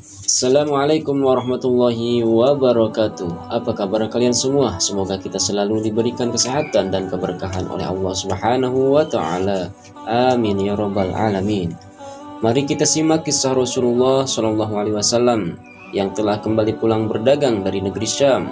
Assalamualaikum warahmatullahi wabarakatuh. Apa kabar kalian semua? Semoga kita selalu diberikan kesehatan dan keberkahan oleh Allah Subhanahu wa taala. Amin ya rabbal alamin. Mari kita simak kisah Rasulullah Shallallahu alaihi wasallam yang telah kembali pulang berdagang dari negeri Syam.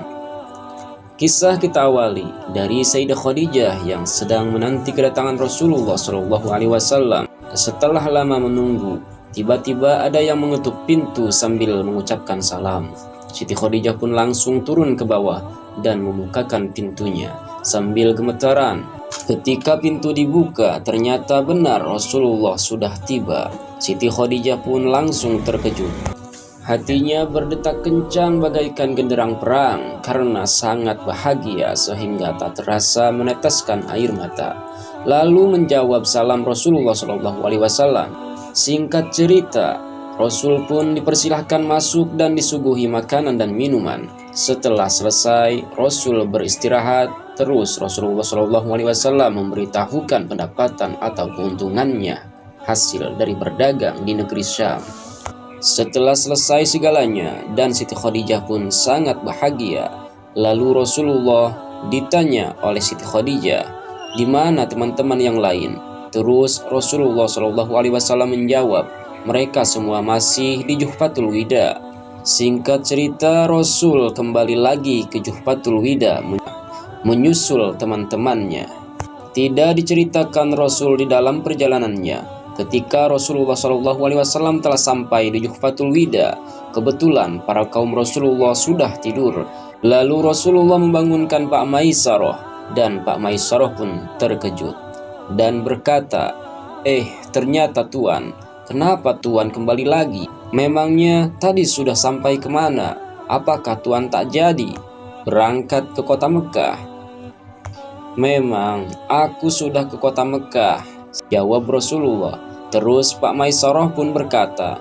Kisah kita awali dari Sayyidah Khadijah yang sedang menanti kedatangan Rasulullah Shallallahu alaihi wasallam. Setelah lama menunggu, tiba-tiba ada yang mengetuk pintu sambil mengucapkan salam. Siti Khadijah pun langsung turun ke bawah dan membukakan pintunya sambil gemetaran. Ketika pintu dibuka, ternyata benar Rasulullah sudah tiba. Siti Khadijah pun langsung terkejut. Hatinya berdetak kencang bagaikan genderang perang karena sangat bahagia sehingga tak terasa meneteskan air mata. Lalu menjawab salam Rasulullah SAW. Singkat cerita, Rasul pun dipersilahkan masuk dan disuguhi makanan dan minuman. Setelah selesai, Rasul beristirahat. Terus Rasulullah SAW memberitahukan pendapatan atau keuntungannya hasil dari berdagang di negeri Syam. Setelah selesai segalanya dan Siti Khadijah pun sangat bahagia. Lalu Rasulullah ditanya oleh Siti Khadijah, "Di mana teman-teman yang lain?" Terus Rasulullah SAW menjawab, "Mereka semua masih di Juhfatul Wida." Singkat cerita, Rasul kembali lagi ke Juhfatul Wida menyusul teman-temannya. Tidak diceritakan Rasul di dalam perjalanannya. Ketika Rasulullah SAW telah sampai di Juhfatul Wida, kebetulan para kaum Rasulullah sudah tidur. Lalu Rasulullah membangunkan Pak Maisarah, dan Pak Maisarah pun terkejut dan berkata, ternyata Tuan, kenapa Tuan kembali lagi? Memangnya tadi sudah sampai kemana? Apakah Tuan tak jadi berangkat ke kota Mekah?" "Memang aku sudah ke kota Mekah," jawab Rasulullah. Terus Pak Maisarah pun berkata,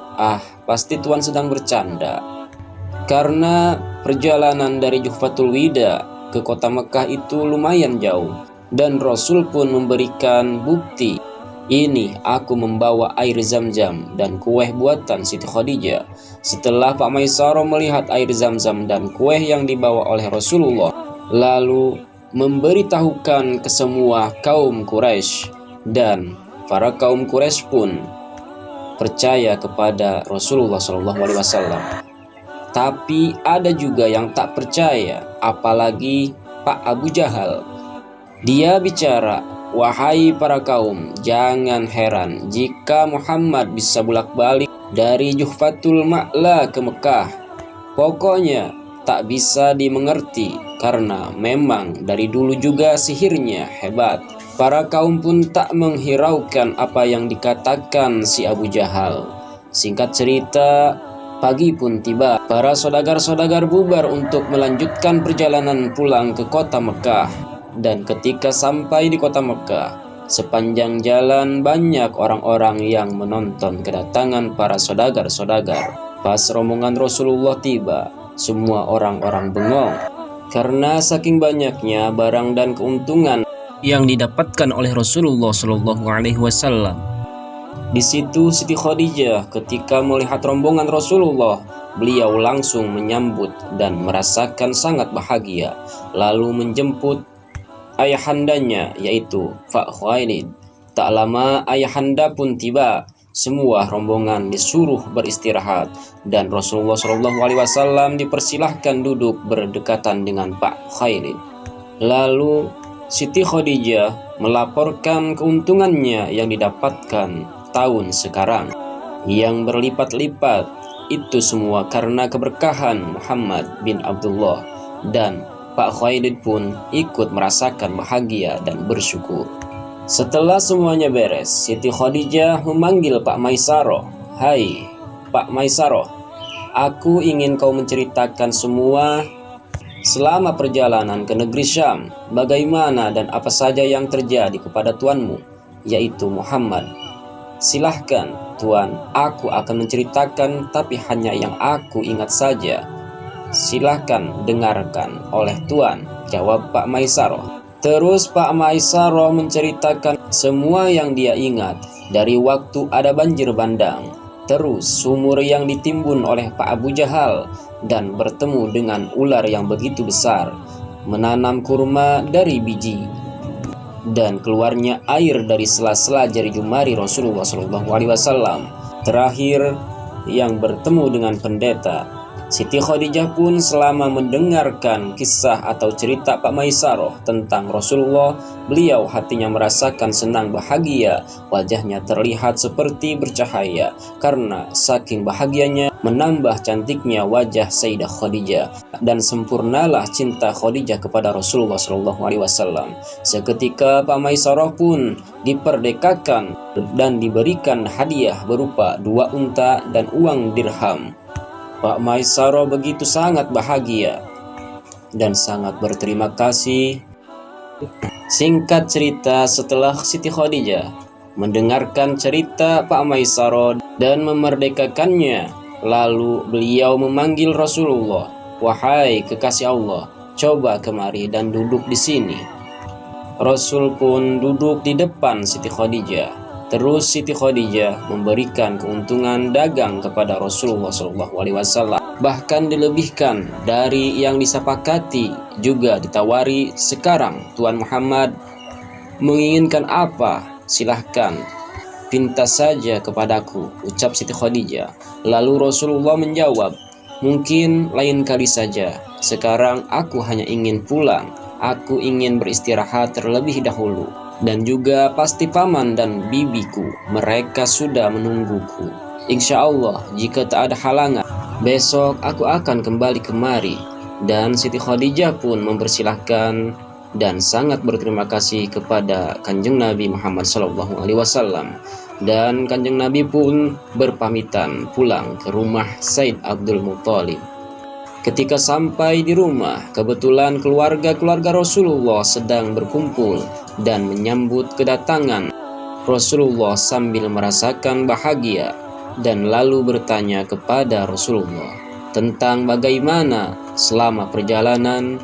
"Pasti Tuan sedang bercanda. Karena perjalanan dari Juhfatul Wida ke kota Mekah itu lumayan jauh. Dan Rasul pun memberikan bukti. Ini aku membawa air zam-zam dan kue buatan Siti Khadijah." Setelah Pak Maisarah melihat air zam-zam dan kue yang dibawa oleh Rasulullah, lalu memberitahukan ke semua kaum Quraisy, dan para kaum Quraisy pun percaya kepada Rasulullah SAW. Tapi ada juga yang tak percaya, apalagi Pak Abu Jahal. Dia bicara, "Wahai para kaum, jangan heran jika Muhammad bisa bolak-balik dari Juhfatul Ma'la ke Mekah. Pokoknya tak bisa dimengerti karena memang dari dulu juga sihirnya hebat." Para kaum pun tak menghiraukan apa yang dikatakan si Abu Jahal. Singkat cerita, pagi pun tiba. Para saudagar-saudagar bubar untuk melanjutkan perjalanan pulang ke kota Mekah. Dan ketika sampai di kota Mekah, sepanjang jalan banyak orang-orang yang menonton kedatangan para saudagar-saudagar. Pas rombongan Rasulullah tiba, semua orang-orang bengong karena saking banyaknya barang dan keuntungan yang didapatkan oleh Rasulullah SAW. Di situ Siti Khadijah ketika melihat rombongan Rasulullah, beliau langsung menyambut dan merasakan sangat bahagia, lalu menjemput ayahandanya yaitu Pak Khuwailid. Tak lama ayahanda pun tiba. Semua rombongan disuruh beristirahat dan Rasulullah SAW dipersilahkan duduk berdekatan dengan Pak Khuwailid. Lalu Siti Khadijah melaporkan keuntungannya yang didapatkan tahun sekarang yang berlipat-lipat. Itu semua karena keberkahan Muhammad bin Abdullah, dan Pak Khuwailid pun ikut merasakan bahagia dan bersyukur. Setelah semuanya beres, Siti Khadijah memanggil Pak Maisarah. "Hai Pak Maisarah, aku ingin kau menceritakan semua selama perjalanan ke negeri Syam, bagaimana dan apa saja yang terjadi kepada tuanmu, yaitu Muhammad." "Silahkan Tuan, aku akan menceritakan, tapi hanya yang aku ingat saja." "Silahkan dengarkan oleh Tuan," jawab Pak Maisarah. Terus Pak Maisarah menceritakan semua yang dia ingat dari waktu ada banjir bandang. Terus sumur yang ditimbun oleh Pak Abu Jahal dan bertemu dengan ular yang begitu besar, menanam kurma dari biji, dan keluarnya air dari sela-sela jari jemari Rasulullah SAW. Terakhir yang bertemu dengan pendeta. Siti Khadijah pun selama mendengarkan kisah atau cerita Pak Maisaroh tentang Rasulullah, beliau hatinya merasakan senang bahagia, wajahnya terlihat seperti bercahaya karena saking bahagianya menambah cantiknya wajah Sayyidah Khadijah, dan sempurnalah cinta Khadijah kepada Rasulullah SAW. Seketika Pak Maisaroh pun diperdekakan dan diberikan hadiah berupa 2 unta dan uang dirham. Pak Maisaroh begitu sangat bahagia dan sangat berterima kasih. Singkat cerita, setelah Siti Khadijah mendengarkan cerita Pak Maisaroh dan memerdekakannya, lalu beliau memanggil Rasulullah, "Wahai kekasih Allah, coba kemari dan duduk di sini." Rasul pun duduk di depan Siti Khadijah. Terus Siti Khadijah memberikan keuntungan dagang kepada Rasulullah SAW, bahkan dilebihkan dari yang disepakati. Juga ditawari, "Sekarang Tuan Muhammad menginginkan apa? Silahkan, pinta saja kepadaku," ucap Siti Khadijah. Lalu Rasulullah menjawab, "Mungkin lain kali saja. Sekarang aku hanya ingin pulang. Aku ingin beristirahat terlebih dahulu. Dan juga pasti paman dan bibiku, mereka sudah menungguku. Insya Allah, jika tak ada halangan, besok aku akan kembali kemari." Dan Siti Khadijah pun mempersilahkan dan sangat berterima kasih kepada Kanjeng Nabi Muhammad SAW. Dan Kanjeng Nabi pun berpamitan pulang ke rumah Said Abdul Muttalib. Ketika sampai di rumah, kebetulan keluarga-keluarga Rasulullah sedang berkumpul dan menyambut kedatangan Rasulullah sambil merasakan bahagia, dan lalu bertanya kepada Rasulullah tentang bagaimana selama perjalanan.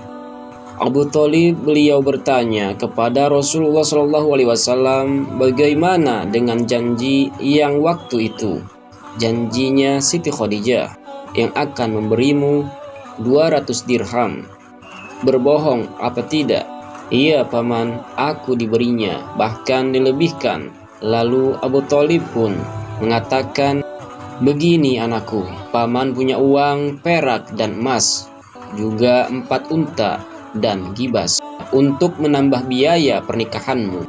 Abu Thalib, beliau bertanya kepada Rasulullah SAW bagaimana dengan janji yang waktu itu, janjinya Siti Khadijah yang akan memberimu 200 dirham. Berbohong apa tidak? Iya paman, aku diberinya, bahkan dilebihkan. Lalu Abu Thalib pun mengatakan, "Begini anakku, paman punya uang perak dan emas, juga 4 unta dan gibas untuk menambah biaya pernikahanmu.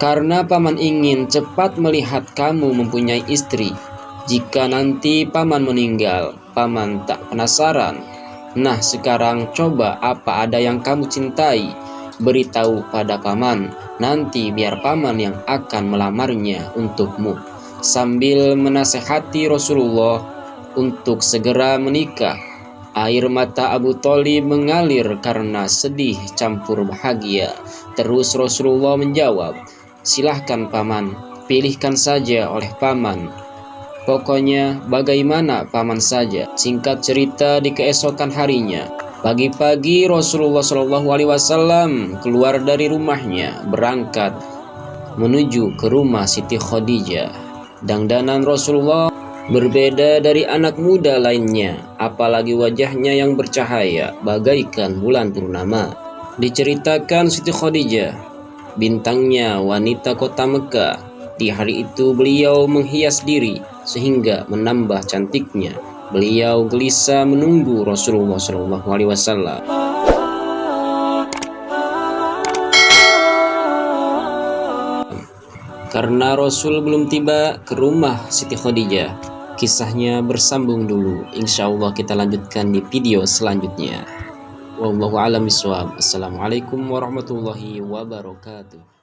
Karena paman ingin cepat melihat kamu mempunyai istri. Jika nanti paman meninggal, paman tak penasaran. Nah sekarang coba apa ada yang kamu cintai, beritahu pada paman, nanti biar paman yang akan melamarnya untukmu." Sambil menasehati Rasulullah untuk segera menikah, air mata Abu Thalib mengalir karena sedih campur bahagia. Terus Rasulullah menjawab, "Silahkan paman, pilihkan saja oleh paman. Pokoknya bagaimana paman saja." Singkat cerita, di keesokan harinya, pagi-pagi Rasulullah SAW keluar dari rumahnya berangkat menuju ke rumah Siti Khadijah. Dandanan Rasulullah berbeda dari anak muda lainnya, apalagi wajahnya yang bercahaya bagaikan bulan purnama. Diceritakan Siti Khadijah, bintangnya wanita kota Mekah. Di hari itu beliau menghias diri sehingga menambah cantiknya. Beliau gelisah menunggu Rasulullah SAW. Karena Rasul belum tiba ke rumah Siti Khadijah, kisahnya bersambung dulu. Insya Allah kita lanjutkan di video selanjutnya. Wallahu a'lam bishawab. Assalamualaikum warahmatullahi wabarakatuh.